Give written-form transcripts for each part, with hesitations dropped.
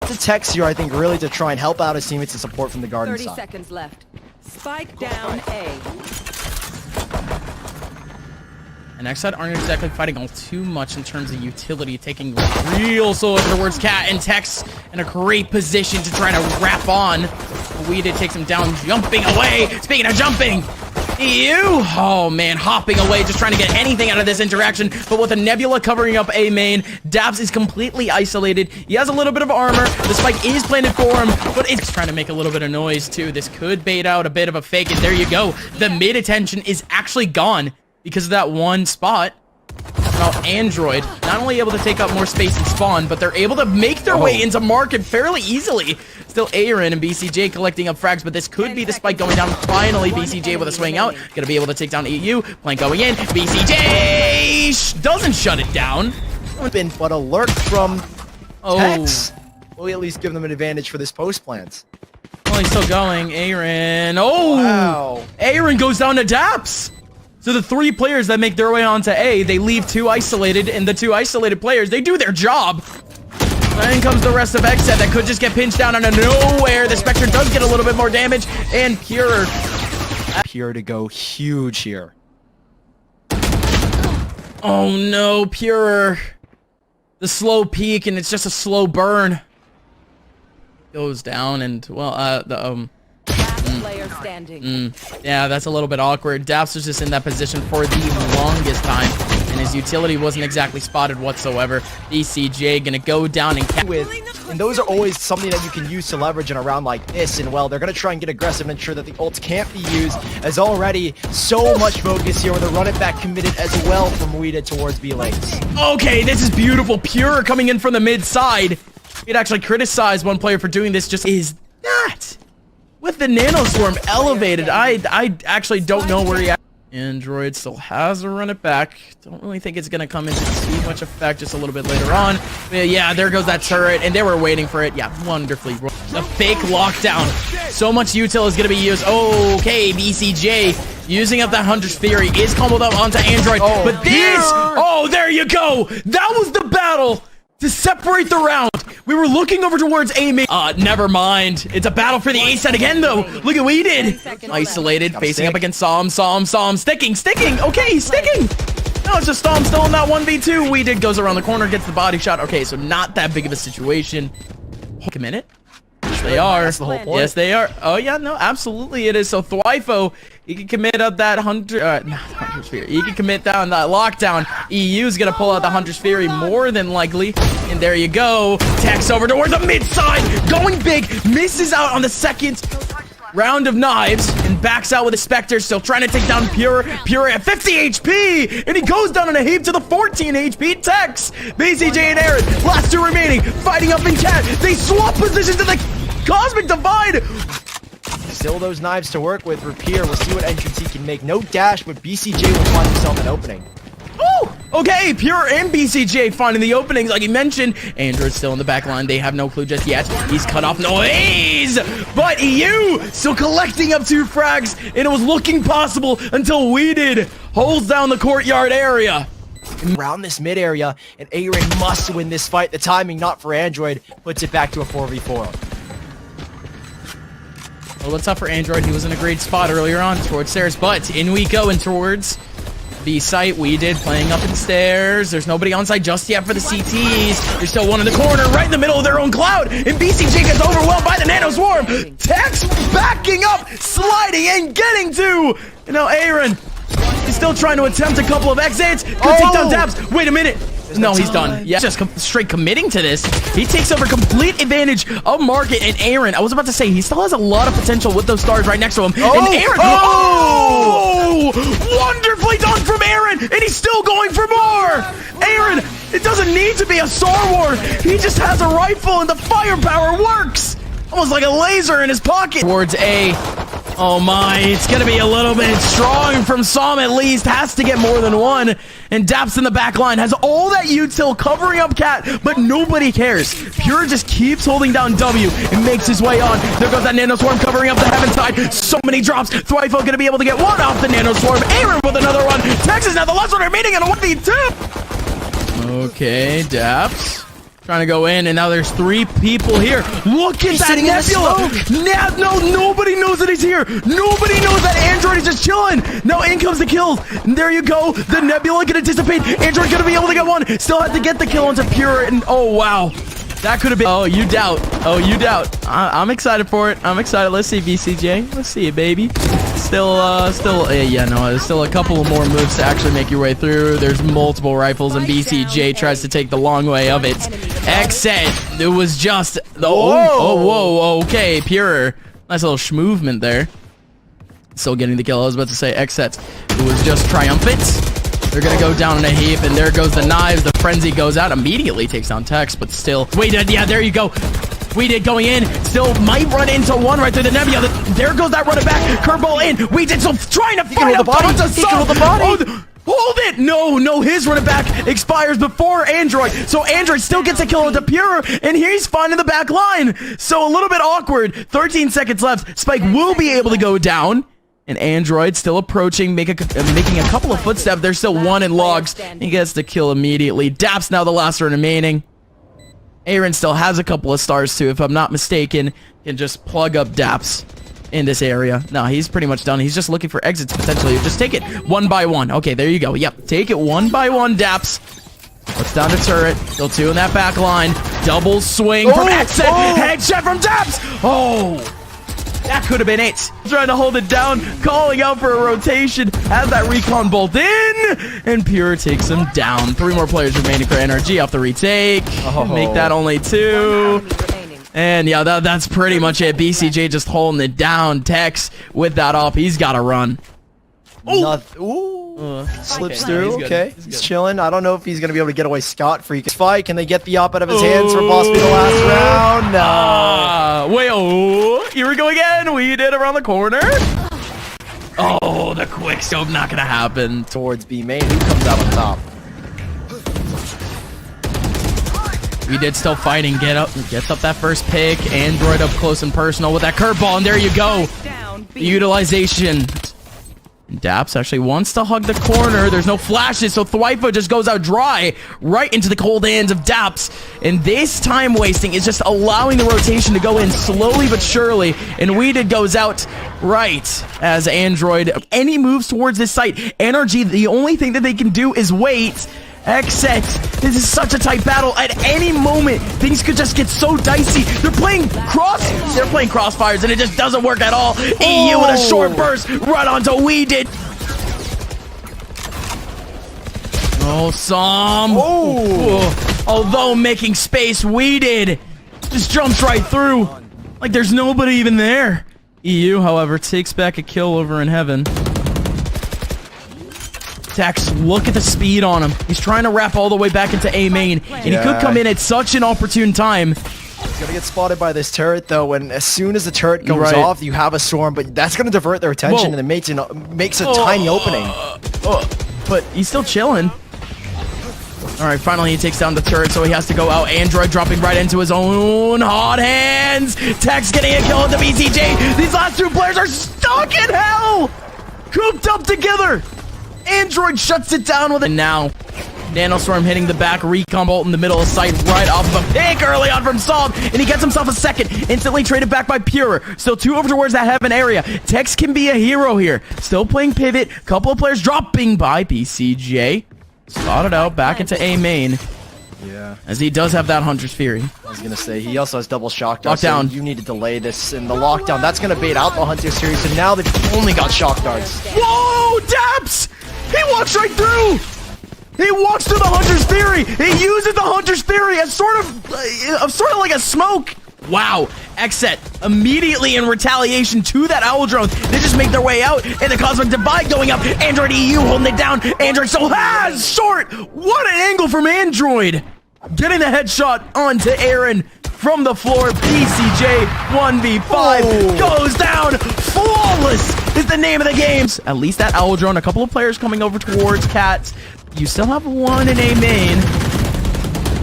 to Tex here, I think, really to try and help out his teammates and support from the garden 30 side. seconds left. Spike down A. And XSET aren't exactly fighting all too much in terms of utility, taking real solo towards Cat and Tex in a great position to try to wrap on. Weeded takes him down, jumping away. Speaking of jumping, oh man, hopping away, just trying to get anything out of this interaction. But with a Nebula covering up A main, Daps is completely isolated. He has a little bit of armor. The spike is planted for him, but it's trying to make a little bit of noise too. This could bait out a bit of a fake, and there you go. The mid attention is actually gone because of that one spot. Now Android not only able to take up more space and spawn, but they're able to make their way into market fairly easily. Still Aaron and BCJ collecting up frags, but this could be the spike going down. Finally, BCJ with a swing out, gonna be able to take down EU. Plank going in. BCJ doesn't shut it down. But alert from Tex will at least give them an advantage for this post plant. Well, he's still going. Aaron. Oh, wow. Aaron goes down to Daps. So the 3 players that make their way onto A, they leave 2 isolated, and the 2 isolated players, they do their job. Then comes the rest of XSET that could just get pinched down out of nowhere. The Spectre does get a little bit more damage, and Pure To go huge here. Oh no, Pure. The slow peak, and it's just a slow burn. Goes down, and well, Player standing. Yeah, that's a little bit awkward. Daps was just in that position for the longest time, and his utility wasn't exactly spotted whatsoever. BCJ gonna go down and and those are always something that you can use to leverage in a round like this, and well, they're gonna try and get aggressive and ensure that the ults can't be used, as already so much focus here with a run it back committed as well from Weeded towards B lanes. Okay, this is beautiful. Pure coming in from the mid side. He'd actually criticize one player for doing this. Just is that with the Nano Swarm elevated, I actually don't know where he at. Android still has a run it back. Don't really think it's gonna come into too much effect just a little bit later on. But yeah, there goes that turret, and they were waiting for it. Yeah, wonderfully. The fake lockdown. So much util is gonna be used. Okay, BCJ using up that Hunter's Fury is comboed up onto Android. But this, there you go. That was the battle to separate the round. We were looking over towards A main. Never mind. It's a battle for the A set again, though. Look at what he did. Isolated, facing up against Psalm. Sticking. Okay, he's sticking. No, it's just Psalm still in that 1v2. Weeded goes around the corner, gets the body shot. Okay, so not that big of a situation. A minute. Yes, they are. That's the whole point. Yes, they are. Oh, yeah, no, absolutely it is. So Thwifo, he can commit up that Hunter's Fury. He can commit down that lockdown. EU's gonna pull out the Hunter's Fury more than likely. And there you go. Tex over towards the mid side. Going big. Misses out on the second round of knives and backs out with a Spectre. Still trying to take down Pure. Pure at 50 HP. And he goes down in a heap to the 14 HP. Tex. BCJ and Aaron. Last 2 remaining. Fighting up in Cat. They swap positions to the Cosmic Divide. Still those knives to work with for Pierre. We'll see what entrance he can make. No dash, but BCJ will find himself an opening. Oh, okay, Pure and BCJ finding the openings like he mentioned. Android's still in the back line. They have no clue just yet. He's cut off noise, but EU still collecting up 2 frags, and it was looking possible until Weeded holds down the courtyard area. Around this mid area, and Aaron must win this fight. The timing, not for Android, puts it back to a 4v4. Well, what's up for Android? He was in a great spot earlier on towards stairs, but in we go and towards the site. Weeded playing up in stairs. There's nobody on site just yet for the CTs. There's still one in the corner right in the middle of their own cloud, and BCJ gets overwhelmed by the Nano Swarm. Tex backing up, sliding and getting to, Aaron. He's still trying to attempt a couple of exits. Could take down Daps. Wait a minute. No, he's done. Yeah, just straight committing to this. He takes over complete advantage of market, and Aaron, I was about to say, he still has a lot of potential with those stars right next to him. And Aaron, wonderfully done from Aaron, and he's still going for more. Aaron, it doesn't need to be a Star Wars. He just has a rifle, and the firepower works. Almost like a laser in his pocket. Towards A. Oh my, it's gonna be a little bit strong from Psalm at least. Has to get more than one. And Daps in the back line has all that util covering up Cat, but nobody cares. Pure just keeps holding down W and makes his way on. There goes that Nano Swarm covering up the heaven side. So many drops. Thwifo gonna be able to get one off the Nano Swarm. Aaron with another one. Tex is now the last one remaining in a 1v2. Okay, Daps Trying to go in, and now there's 3 people here. Look at that Nebula! No, nobody knows that he's here. Nobody knows that Android is just chilling. Now in comes the kills. There you go. The Nebula gonna dissipate. Android gonna be able to get one. Still have to get the kill onto Pure, and oh wow. That could have been. Oh, you doubt. Oh, you doubt. I'm excited for it. I'm excited. Let's see, VCJ. Let's see it, baby. Yeah, no, there's still a couple more moves to actually make your way through. There's multiple rifles, and VCJ tries to take the long way of it. XSET. It was just the. Whoa. Okay, Pure. Nice little schmovement there. Still getting the kill. I was about to say XSET. It was just triumphant. They're gonna go down in a heap, and there goes the knives. The frenzy goes out, immediately takes down Tex, but still. Wait, yeah, there you go. We did going in, still might run into one right through the Nebula. There goes that running back. Curveball in. We did so trying to find a body. Hold it! No, his running back expires before Android. So Android still gets a kill onto Pure, and he's finding the back line. So a little bit awkward. 13 seconds left. Spike will be able to go down. And Android still approaching, making a couple of footsteps. There's still one in logs. He gets the kill immediately. Dap's now the last one remaining. Aaron still has a couple of stars too, if I'm not mistaken. Can just plug up Daps in this area. No, he's pretty much done. He's just looking for exits potentially. Just take it one by one. Okay, there you go. Yep, take it one by one, Daps. Puts down the turret. Still 2 in that back line. Double swing from XSET. Headshot from Daps. Oh. That could have been it. Trying to hold it down, calling out for a rotation. Has that recon bolt in, and Pure takes him down. 3 more players remaining for NRG off the retake. Make that only 2. And yeah, that's pretty much it. BCJ just holding it down. Tex with that off. He's got to run. Slips through. Okay, he's chilling. I don't know if he's gonna be able to get away scot-free. Fight. Can they get the op out of his hands for possibly the last round? No. Wait. Here we go again. We did around the corner. Oh, the quick scope not gonna happen. Towards B main. Who comes out on top? We did still fighting. Gets up that first pick. Android up close and personal with that curveball, and there you go. The utilization. Daps actually wants to hug the corner. There's no flashes, so Thwipa just goes out dry right into the cold hands of Daps. And this time wasting is just allowing the rotation to go in slowly but surely. And Weeded goes out right as Android. Any moves towards this site, NRG, the only thing that they can do is wait. XSET, this is such a tight battle. At any moment, things could just get so dicey. They're playing crossfires, and it just doesn't work at all. EU with a short burst right onto Weeded. Oh, Som. Although making space, Weeded just jumps right through. Like there's nobody even there. EU, however, takes back a kill over in heaven. Tex, look at the speed on him. He's trying to wrap all the way back into A main, and he could come in at such an opportune time. He's gonna get spotted by this turret though, and as soon as the turret goes off, you have a storm, but that's gonna divert their attention, and it makes a tiny opening. But he's still chilling. All right, finally he takes down the turret, so he has to go out. Android dropping right into his own hot hands. Tex getting a kill into BCJ. These last 2 players are stuck in hell, cooped up together. Android shuts it down with it. And now, Nanostorm hitting the back recon bolt in the middle of sight right off of a pick early on from Som, and he gets himself a second. Instantly traded back by Pure. Still 2 over towards that heaven area. Tex can be a hero here. Still playing pivot. Couple of players dropping by BCJ. Spotted out back into A main. Yeah. As he does have that Hunter's Fury. I was gonna say, he also has double shock darts. Lockdown. So you need to delay this in the lockdown. That's gonna bait out the Hunter's Fury, so now they've only got shock darts. Whoa, Daps! He walks right through! He walks through the Hunter's Fury! He uses the Hunter's Fury as sort of like a smoke! Wow, XSET immediately in retaliation to that Owl Drone. They just make their way out, and the Cosmic Divide going up. Android EU holding it down. Android still has short! What an angle from Android! Getting the headshot onto Aaron from the floor. BCJ 1v5 goes down. Flawless is the name of the games. At least that Owl Drone. A couple of players coming over towards Cats. You still have 1 in A main.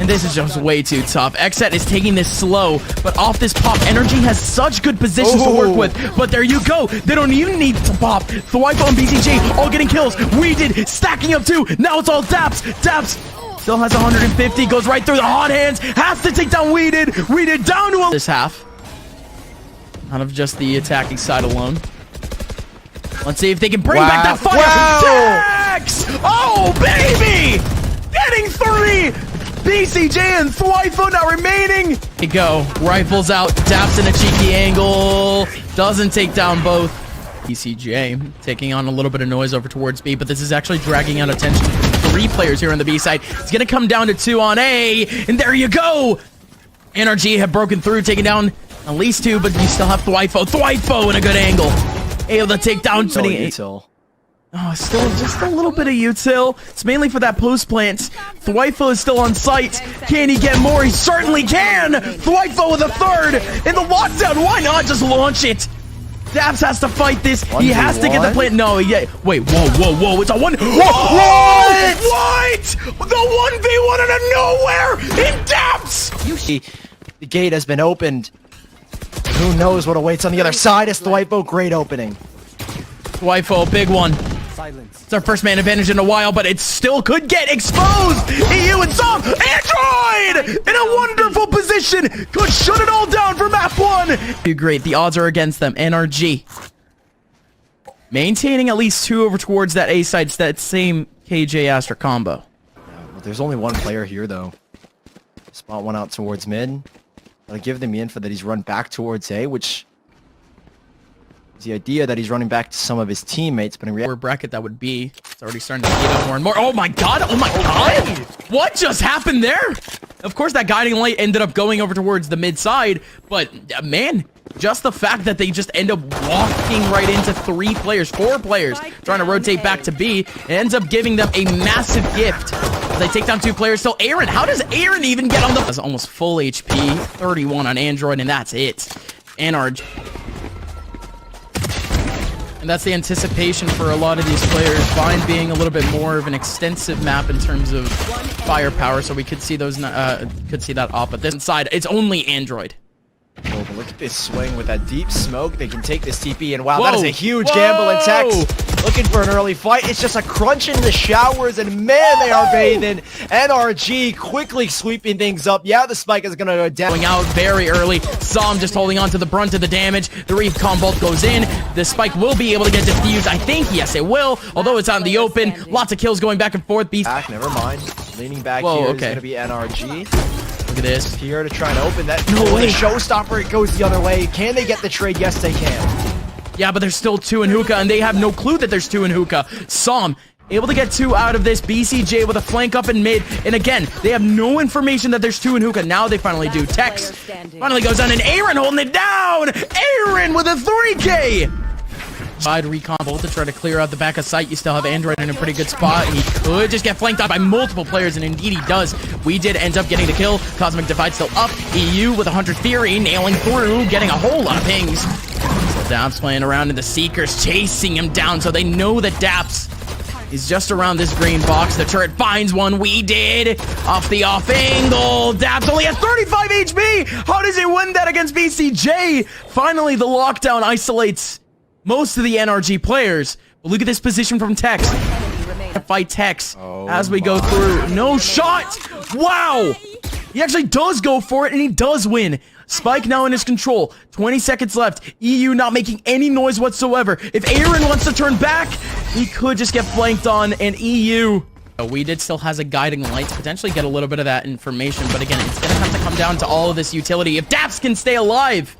And this is just way too tough. XSET is taking this slow, but off this pop, NRG has such good positions to work with. But there you go. They don't even need to pop. Thwipa and BCJ all getting kills. We did stacking up too. Now it's all Daps. Daps Still has 150, goes right through the hot hands, has to take down Weeded. Weeded down to this half. Out of just the attacking side alone. Let's see if they can bring back that fire. Wow. Tex! Oh, baby! Getting 3! BCJ and Thwifo now remaining. Here you go. Rifles out. Daps in a cheeky angle. Doesn't take down both. BCJ taking on a little bit of noise over towards B, but this is actually dragging out attention. 3 players here on the B side. It's going to come down to 2 on A. And there you go. NRG have broken through, taking down at least 2, but you still have Thwifo. Thwifo in a good angle. Able to take down 28. Oh, still just a little bit of util. It's mainly for that post plant. Thwifo is still on site. Can he get more? He certainly can. Thwifo with a 3rd in the lockdown. Why not just launch it? Daps has to fight this. He has to get the plant. No, yeah. Wait, whoa. It's a 1. What? The 1v1 out of nowhere in Daps. The gate has been opened. Who knows what awaits on the other side? It's Thwifo. Great opening. Thwifo, big one. It's our first man advantage in a while, but it still could get exposed. EU and Som, Android in a wonderful position. Could shut it all down for map 1. Great, the odds are against them. NRG maintaining at least 2 over towards that A side. It's that same KJ Astra combo. Well, there's only 1 player here, though. Spot 1 out towards mid. I'll give them the info that he's run back towards A, which is the idea that he's running back to some of his teammates, but in reality, where bracket that would be, it's already starting to heat up more and more. Oh my god! What just happened there? Of course, that guiding light ended up going over towards the mid side, but man, just the fact that they just end up walking right into 4 players, trying to rotate back to B, it ends up giving them a massive gift. They take down 2 players. Still, Aaron. How does Aaron even get on the? That's almost full HP, 31 on Android, and that's it. NRG. And that's the anticipation for a lot of these players. Vine being a little bit more of an extensive map in terms of firepower, so we could see those. Could see that off, but this side, it's only Android. Oh, but look at this swing with that deep smoke. They can take this TP, and wow, that is a huge gamble. And Tex looking for an early fight. It's just a crunch in the showers, and man, they are bathing. NRG quickly sweeping things up. Yeah, the spike is going to go down. Going out very early. Som just holding on to the brunt of the damage. The recon bolt goes in. The spike will be able to get defused. I think, yes, it will. Although it's out in the open. Lots of kills going back and forth. Back, never mind. Leaning back here is going to be NRG. Look at this. Here to try and open that. No way. Showstopper, it goes the other way. Can they get the trade? Yes, they can. Yeah, but there's still 2 in hookah, and they have no clue that there's 2 in hookah. Som able to get 2 out of this. BCJ with a flank up in mid. And again, they have no information that there's 2 in hookah. Now they finally do. Tex finally goes down, and Aaron holding it down. Aaron with a 3K. Side recon bolt to try to clear out the back of sight. You still have Android in a pretty good spot. He could just get flanked out by multiple players, and indeed he does. We did end up getting the kill. Cosmic Divide still up. EU with 100 Fury, nailing through, getting a whole lot of pings. So Daps playing around, and the Seekers chasing him down, so they know that Daps is just around this green box. The turret finds one. We did. Off the off angle. Daps only has 35 HP. How does he win that against BCJ? Finally, the lockdown isolates most of the NRG players. But look at this position from Tex. Fight Tex as we go through. No shot. Wow. He actually does go for it, and he does win. Spike now in his control. 20 seconds left. EU not making any noise whatsoever. If Aaron wants to turn back, he could just get flanked on, and EU. We did still has a guiding light to potentially get a little bit of that information, but again, it's gonna have to come down to all of this utility if Daps can stay alive.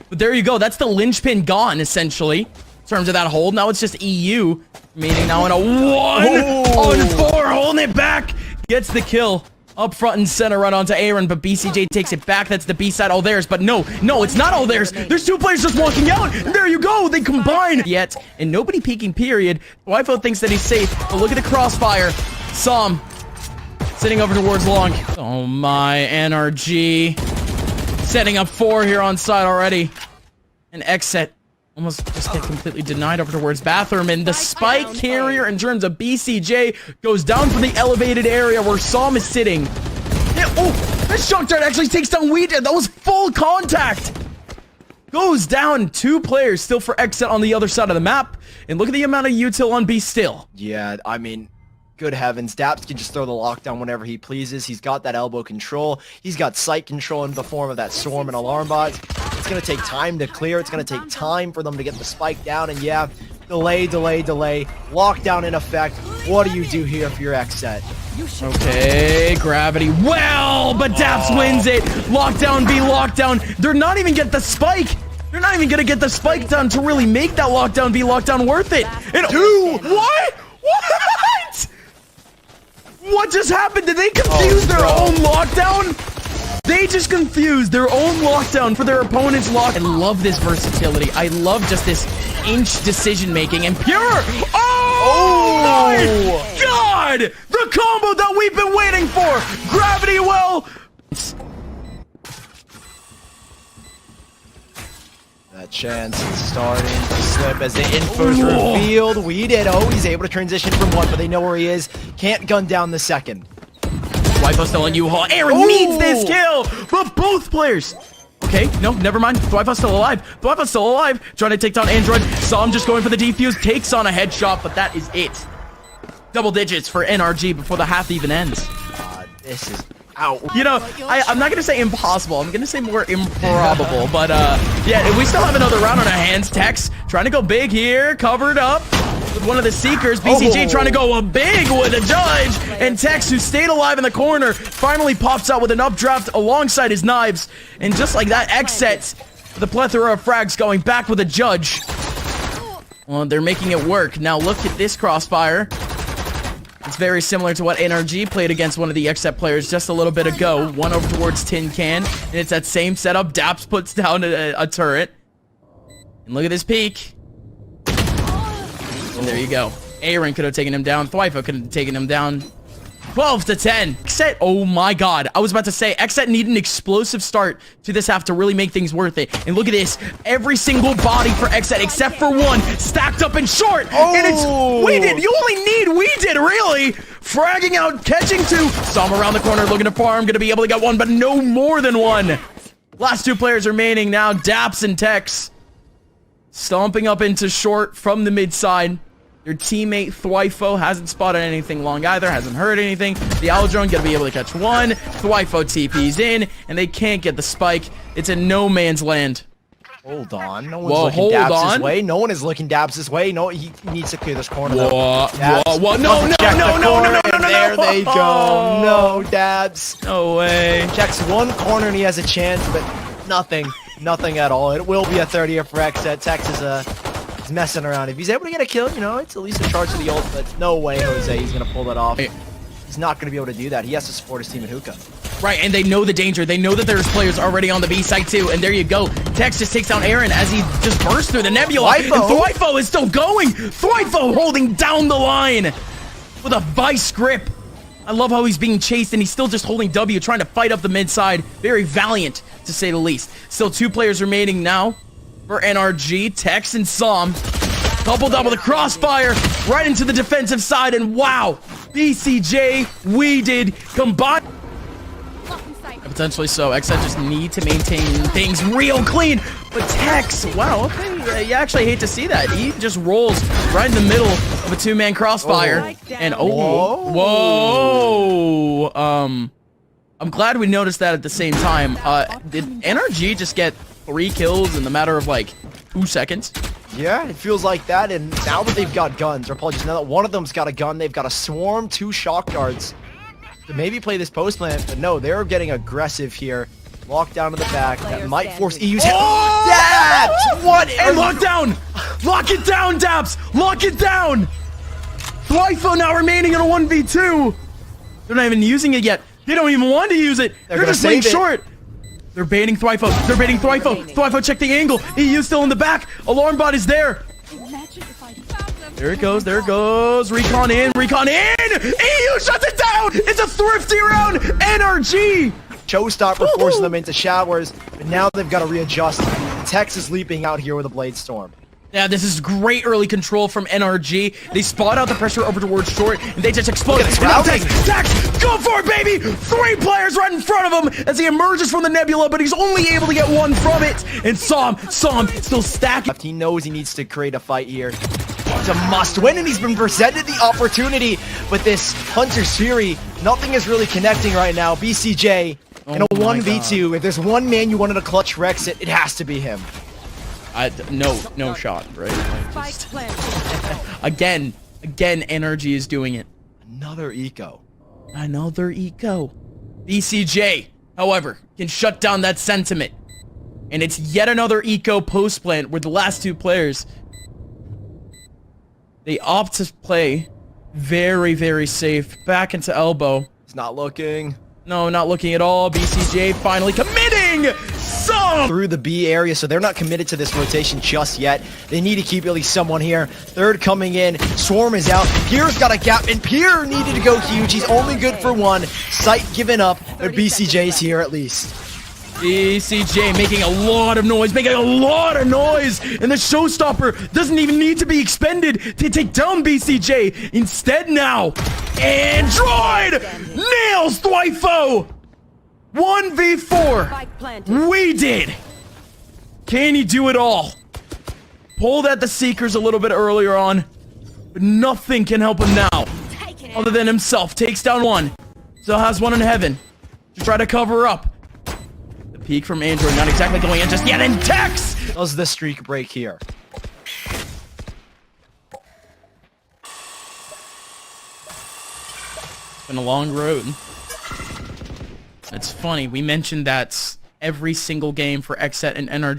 But there you go. That's the linchpin gone, essentially, in terms of that hold. Now it's just EU. Meaning now in a 1-on-4, holding it back. Gets the kill. Up front and center, run onto Aaron, but BCJ takes it back. That's the B side, all theirs. But no, it's not all theirs. There's 2 players just walking out, and there you go. They combine. Yet, and nobody peeking, period. Wifo thinks that he's safe, but look at the crossfire. Som sitting over towards long. Oh my, NRG. Setting up 4 here on side already. And XSET almost just get completely denied over towards bathroom, and the spike carrier in terms of BCJ goes down from the elevated area where Som is sitting. Yeah, oh, this shock dart actually takes down Weeded. That was full contact. Goes down. 2 players still for XSET on the other side of the map, and look at the amount of util on B still. Yeah, I mean, Good heavens, Daps can just throw the lockdown whenever he pleases. He's got that elbow control. He's got sight control in the form of that swarm and alarm bot. It's going to take time to clear. It's going to take time for them to get the spike down. And yeah, delay. Lockdown in effect. What do you do here for your XSET? Okay, gravity. Well, but Daps wins it. Lockdown B, lockdown. They're not even get the spike. They're not even going to get the spike done to really make that lockdown B, lockdown worth it. And what? What? What just happened? Did they confuse their own lockdown? They just confused their own lockdown for their opponent's lock. I love this versatility. I love just this inch decision making and pure. Oh my God! The combo that we've been waiting for. Gravity well. That chance is starting to slip as the info's revealed. He's able to transition from one, but they know where he is. Can't gun down the second. Thwipo still on U-Haul. Aaron needs this kill, but both players. Okay, no, never mind. Thwipo's still alive. Thwipo's still alive. Trying to take down Android. Sam just going for the defuse. Takes on a headshot, but that is it. Double digits for NRG before the half even ends. This is out. You know, I'm not going to say impossible. I'm going to say more improbable. But, yeah, we still have another round on our hands. Tex trying to go big here. Covered up with one of the Seekers. BCG trying to go big with a judge. And Tex, who stayed alive in the corner, finally pops out with an updraft alongside his knives. And just like that, XSET, the plethora of frags going back with a judge. Well, they're making it work. Now look at this crossfire. It's very similar to what NRG played against one of the XSET players just a little bit ago. One over towards Tin Can. And it's that same setup. Daps puts down a turret. And look at this peek. And there you go. Aaron could have taken him down. Thwipo could have taken him down. 12-10. XSET, oh my God. I was about to say, XSET need an explosive start to this half to really make things worth it. And look at this. Every single body for XSET except for one stacked up in short. And it's Weeded. You only need Weeded, really. Fragging out, catching two. Sam around the corner looking to farm. Gonna be able to get one, but no more than one. Last two players remaining now. Daps and Tex. Stomping up into short from the mid side. Your teammate Thwipo hasn't spotted anything long either, hasn't heard anything. The owl drone gonna be able to catch one. Thwipo TP's in, and they can't get the spike. It's in no man's land. Hold on, no one's looking Daps' way. No one is looking Daps' way. No, he needs to clear this corner. No. There they go. No, Daps. No way. Checks one corner and he has a chance, but nothing at all. It will be a 30 for XSET. Tex is messing around. If he's able to get a kill, you know, it's at least a charge to the ult, but no way, Jose, he's gonna pull that off. He's not gonna be able to do that. He has to support his team in hookah. Right, and they know the danger. They know that there's players already on the B side too, and there you go. Tex just takes down Aaron as he just bursts through the nebula. And Thwipo is still going. Thwipo holding down the line with a vice grip. I love how he's being chased and he's still just holding W, trying to fight up the mid side. Very valiant, to say the least. Still two players remaining now for NRG, Tex and Sam. Coupled up with a crossfire right into the defensive side, and wow, BCJ, Weeded, combined. Potentially so. XSET just need to maintain things real clean. But Tex, wow, okay, you actually hate to see that. He just rolls right in the middle of a two-man crossfire. And whoa. I'm glad we noticed that at the same time. Did NRG just get 3 kills in the matter of like 2 seconds? Yeah, it feels like that. And now that they've got guns, or apologies, now that one of them's got a gun, they've got a swarm, 2 shock darts to maybe play this post plant. But no, they're getting aggressive here. Lock down to the back. That might force EU's hit. Daps! What? And lock down! Lock it down, Daps! Lock it down! Thwipo now remaining in a 1v2. They're not even using it yet. They don't even want to use it. They're just playing short. They're baiting Thwipo. They're baiting Thwipo. Thwipo, check the angle. EU's still in the back. Alarm bot is there. There it goes. There it goes. Recon in. Recon in. EU shuts it down. It's a thrifty round. NRG. Showstopper forcing them into showers. But now they've got to readjust. Tex is leaping out here with a blade storm. Yeah, this is great early control from NRG. They spot out the pressure over towards short, and they just explode. Tex, go for it, baby! 3 players right in front of him as he emerges from the nebula, but he's only able to get 1 from it. And Sam still stacking. He knows he needs to create a fight here. a must win, and he's been presented the opportunity. But this Hunter's Fury, nothing is really connecting right now. BCJ in a 1v2. If there's one man you wanted to clutch Rex it has to be him. No shot, right? Spike planted. Again, NRG is doing it. Another eco. Another eco. BCJ, however, can shut down that sentiment. And it's yet another eco post plant where the last two players, they opt to play very, very safe. Back into elbow. He's not looking. No, not looking at all. BCJ finally committing some through the B area, so they're not committed to this rotation just yet. They need to keep at least someone here. Third coming in. Swarm is out. Pierre's got a gap, and Pierre needed to go huge. He's only good for one. Sight given up, but BCJ's here at least. BCJ making a lot of noise, and the showstopper doesn't even need to be expended to take down BCJ. Instead now, Android nails Dwifo. 1v4. We did. Can he do it all? Pulled at the Seekers a little bit earlier on, but nothing can help him now other than himself. Takes down one. Still has one in heaven to try to cover up. The peek from Android not exactly going in just yet, and Tex does the streak break here. It's been a long road. It's funny, we mentioned that every single game for XSET and NRG